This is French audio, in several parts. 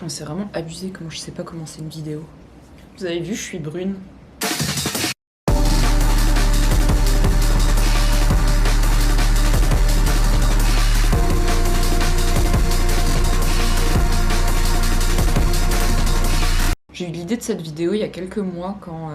C'est vraiment abusé comment je sais pas commencer une vidéo. Vous avez vu, je suis brune. J'ai eu l'idée de cette vidéo il y a quelques mois quand,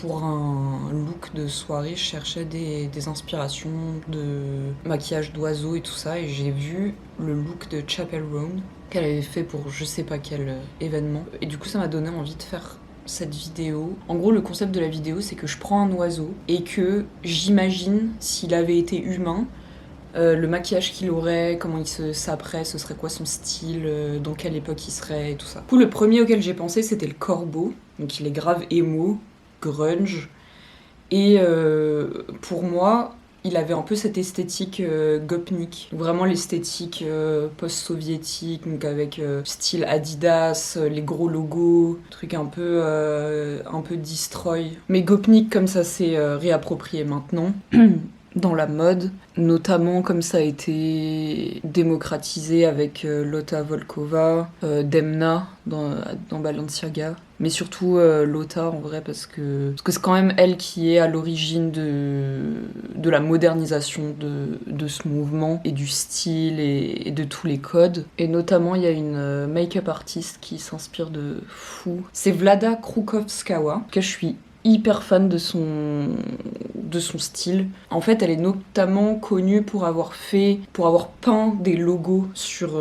pour un look de soirée, je cherchais des inspirations de maquillage d'oiseaux et tout ça, et j'ai vu le look de Chappell Roan qu'elle avait fait pour je sais pas quel événement. Et du coup, ça m'a donné envie de faire cette vidéo. En gros, le concept de la vidéo, c'est que je prends un oiseau et que j'imagine s'il avait été humain, le maquillage qu'il aurait, comment il s'apprête, ce serait quoi son style, dans quelle époque il serait et tout ça. Du coup, le premier auquel j'ai pensé, c'était le corbeau. Donc il est grave emo, grunge. Et pour moi, il avait un peu cette esthétique gopnik. Vraiment l'esthétique post-soviétique, donc avec style Adidas, les gros logos, truc un peu destroy. Mais gopnik comme ça s'est réapproprié maintenant. Dans la mode, notamment comme ça a été démocratisé avec Lotta Volkova, Demna dans Balenciaga, mais surtout Lotta en vrai parce que c'est quand même elle qui est à l'origine de la modernisation de ce mouvement et du style et de tous les codes. Et notamment il y a une make-up artiste qui s'inspire de fou, c'est Vlada Krukovskawa, que je suis hyper fan de son style. En fait, elle est notamment connue pour avoir peint des logos sur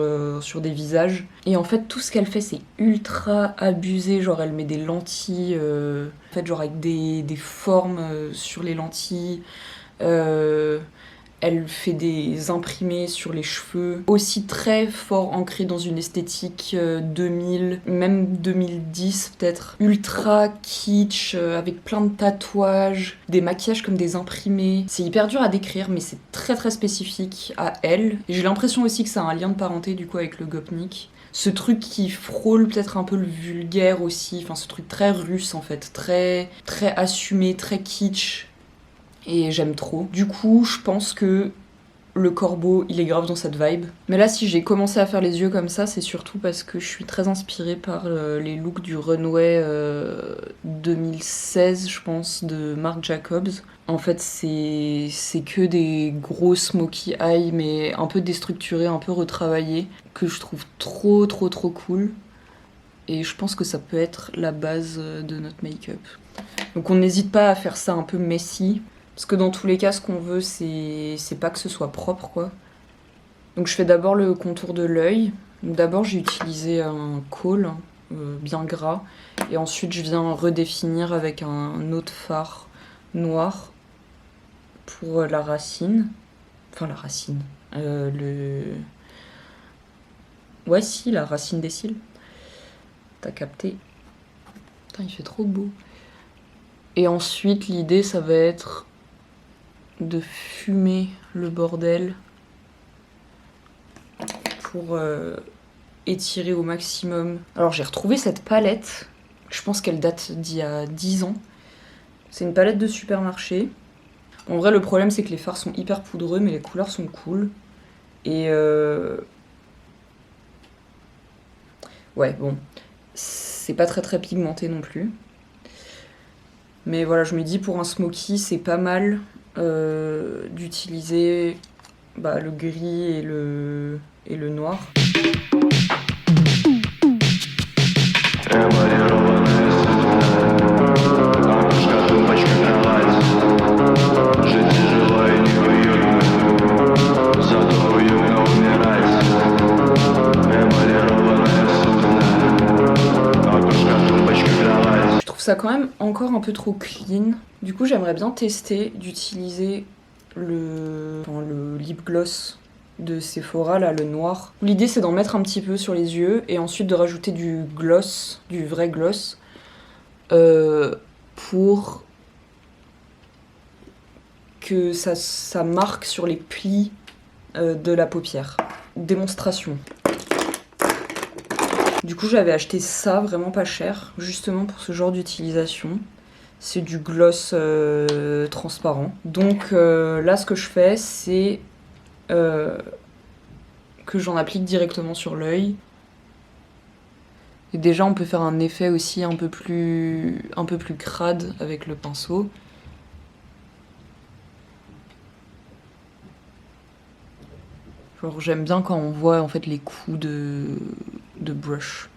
des visages. Et en fait, tout ce qu'elle fait, c'est ultra abusé. Genre, elle met des lentilles, en fait, genre avec des formes sur les lentilles. Elle fait des imprimés sur les cheveux, aussi très fort ancrés dans une esthétique 2000, même 2010 peut-être. Ultra kitsch, avec plein de tatouages, des maquillages comme des imprimés. C'est hyper dur à décrire, mais c'est très très spécifique à elle. Et j'ai l'impression aussi que ça a un lien de parenté du coup avec le gopnik. Ce truc qui frôle peut-être un peu le vulgaire aussi, enfin ce truc très russe en fait, très assumé, très kitsch. Et j'aime trop. Du coup, je pense que le corbeau, il est grave dans cette vibe. Mais là, si j'ai commencé à faire les yeux comme ça, c'est surtout parce que je suis très inspirée par les looks du runway 2016, je pense, de Marc Jacobs. En fait, c'est que des gros smokey eye, mais un peu déstructurés, un peu retravaillés, que je trouve trop cool. Et je pense que ça peut être la base de notre make-up. Donc on n'hésite pas à faire ça un peu messy. Parce que dans tous les cas, ce qu'on veut, c'est pas que ce soit propre, quoi. Donc je fais d'abord le contour de l'œil. D'abord, j'ai utilisé un kohl bien gras. Et ensuite, je viens redéfinir avec un autre fard noir pour la racine. Enfin, la racine. Ouais, si, la racine des cils. T'as capté. Putain, il fait trop beau. Et ensuite, l'idée, ça va être de fumer le bordel pour étirer au maximum. Alors j'ai retrouvé cette palette, je pense qu'elle date d'il y a 10 ans. C'est une palette de supermarché. En vrai le problème c'est que les fards sont hyper poudreux mais les couleurs sont cool. Et ouais bon, c'est pas très pigmenté non plus. Mais voilà, je me dis pour un smoky c'est pas mal d'utiliser le gris et le noir. Je trouve ça quand même encore un peu trop clean. Du coup, j'aimerais bien tester d'utiliser le lip gloss de Sephora, là, le noir. L'idée, c'est d'en mettre un petit peu sur les yeux et ensuite de rajouter du gloss, du vrai gloss, pour que ça marque sur les plis de la paupière. Démonstration. Du coup, j'avais acheté ça vraiment pas cher, justement pour ce genre d'utilisation. C'est du gloss transparent. Donc là, ce que je fais, c'est que j'en applique directement sur l'œil. Et déjà on peut faire un effet aussi un peu plus crade avec le pinceau. Genre j'aime bien quand on voit en fait les coups de brush.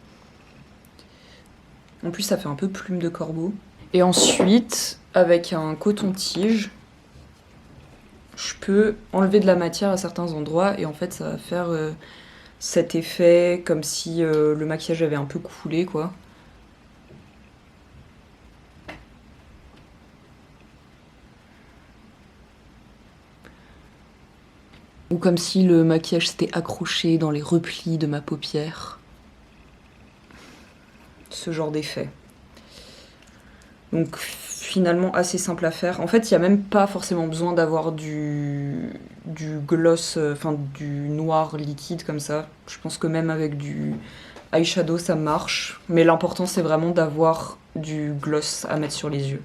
En plus ça fait un peu plume de corbeau. Et ensuite, avec un coton-tige, je peux enlever de la matière à certains endroits et en fait ça va faire cet effet comme si le maquillage avait un peu coulé quoi. Ou comme si le maquillage s'était accroché dans les replis de ma paupière. Ce genre d'effet. Donc finalement assez simple à faire. En fait, il n'y a même pas forcément besoin d'avoir du gloss, enfin du noir liquide comme ça. Je pense que même avec du eyeshadow ça marche. Mais l'important c'est vraiment d'avoir du gloss à mettre sur les yeux.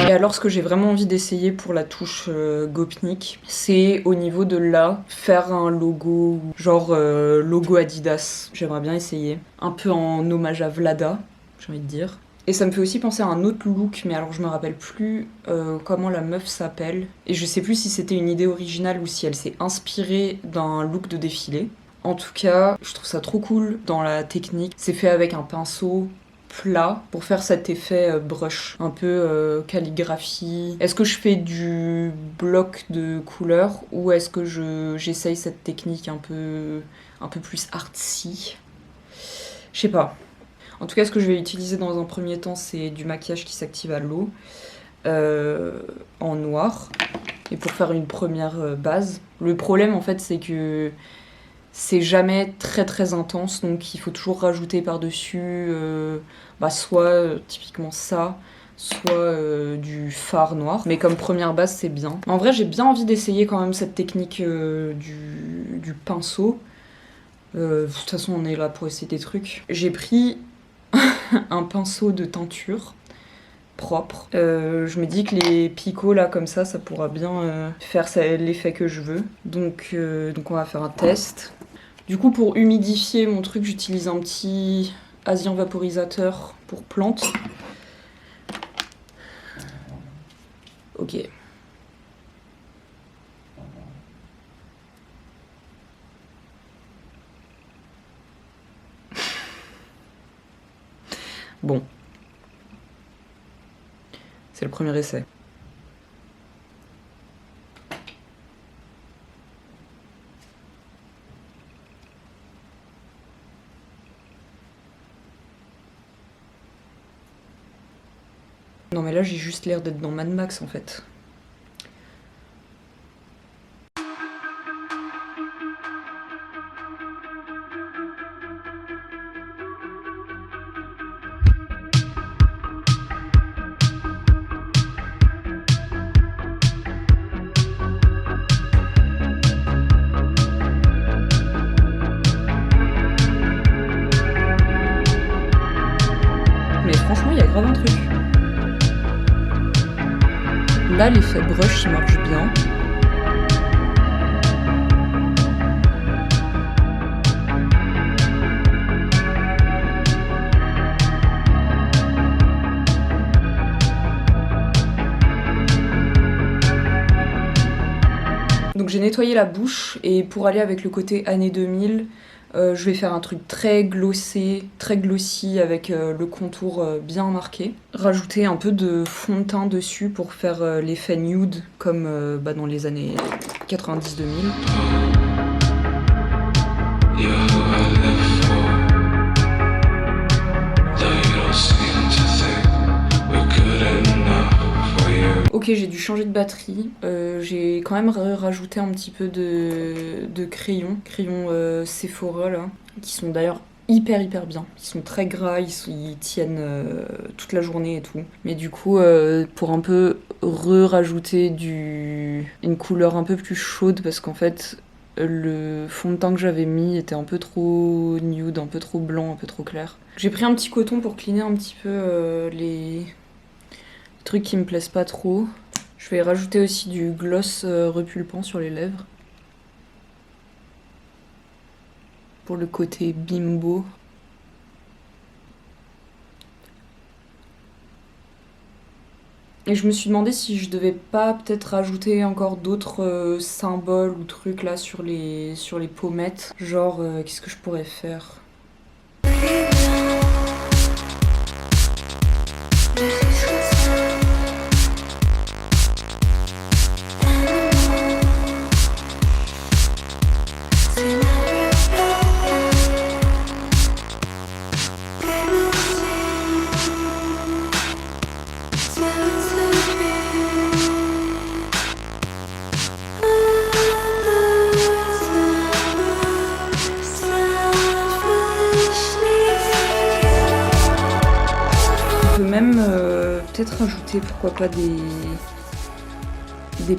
Et alors ce que j'ai vraiment envie d'essayer pour la touche Gopnik, c'est au niveau de là, faire un logo, genre logo Adidas. J'aimerais bien essayer. Un peu en hommage à Vlada, j'ai envie de dire. Et ça me fait aussi penser à un autre look, mais alors je me rappelle plus comment la meuf s'appelle. Et je sais plus si c'était une idée originale ou si elle s'est inspirée d'un look de défilé. En tout cas, je trouve ça trop cool dans la technique. C'est fait avec un pinceau plat pour faire cet effet brush, un peu calligraphie. Est-ce que je fais du bloc de couleurs ou est-ce que j'essaye cette technique un peu plus artsy? Je sais pas. En tout cas, ce que je vais utiliser dans un premier temps, c'est du maquillage qui s'active à l'eau en noir. Et pour faire une première base. Le problème, en fait, c'est que c'est jamais très très intense, donc il faut toujours rajouter par-dessus soit typiquement ça, soit du fard noir. Mais comme première base, c'est bien. En vrai, j'ai bien envie d'essayer quand même cette technique du pinceau. De toute façon, on est là pour essayer des trucs. J'ai pris un pinceau de teinture propre. Je me dis que les picots là comme ça pourra bien faire l'effet que je veux. Donc on va faire un test. Du coup, pour humidifier mon truc, j'utilise un petit Asian vaporisateur pour plantes. Ok. Bon. C'est le premier essai. Non mais là j'ai juste l'air d'être dans Mad Max en fait. Mais franchement il y a grave un truc. Là, l'effet brush, il marche bien. Donc j'ai nettoyé la bouche et pour aller avec le côté années 2000, je vais faire un truc très glossy avec le contour bien marqué. Rajouter un peu de fond de teint dessus pour faire l'effet nude comme dans les années 90-2000. Ok, j'ai dû changer de batterie. J'ai quand même rajouté un petit peu de crayons Sephora là, qui sont d'ailleurs hyper bien. Ils sont très gras, ils tiennent toute la journée et tout. Mais du coup, pour un peu rajouter une couleur un peu plus chaude, parce qu'en fait, le fond de teint que j'avais mis était un peu trop nude, un peu trop blanc, un peu trop clair. J'ai pris un petit coton pour cleaner un petit peu les trucs qui me plaisent pas trop. Je vais rajouter aussi du gloss repulpant sur les lèvres. Pour le côté bimbo. Et je me suis demandé si je devais pas peut-être rajouter encore d'autres symboles ou trucs là sur les pommettes. Genre, qu'est-ce que je pourrais faire? Même peut-être rajouter, pourquoi pas, des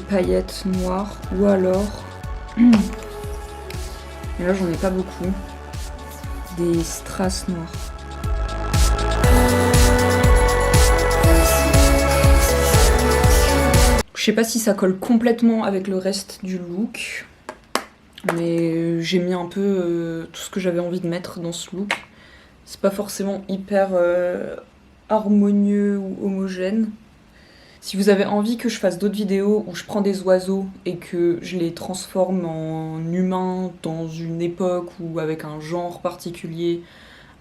paillettes noires, ou alors, mais là j'en ai pas beaucoup, des strass noirs. Je sais pas si ça colle complètement avec le reste du look, mais j'ai mis un peu tout ce que j'avais envie de mettre dans ce look. C'est pas forcément hyper harmonieux ou homogène. Si vous avez envie que je fasse d'autres vidéos où je prends des oiseaux et que je les transforme en humains dans une époque ou avec un genre particulier,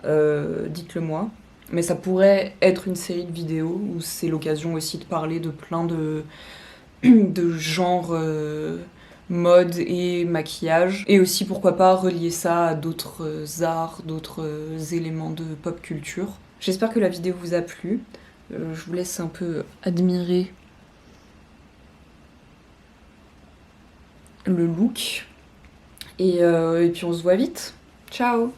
dites-le moi. Mais ça pourrait être une série de vidéos où c'est l'occasion aussi de parler de plein de genres mode et maquillage. Et aussi, pourquoi pas, relier ça à d'autres arts, d'autres éléments de pop culture. J'espère que la vidéo vous a plu. Je vous laisse un peu admirer le look. Et puis on se voit vite. Ciao!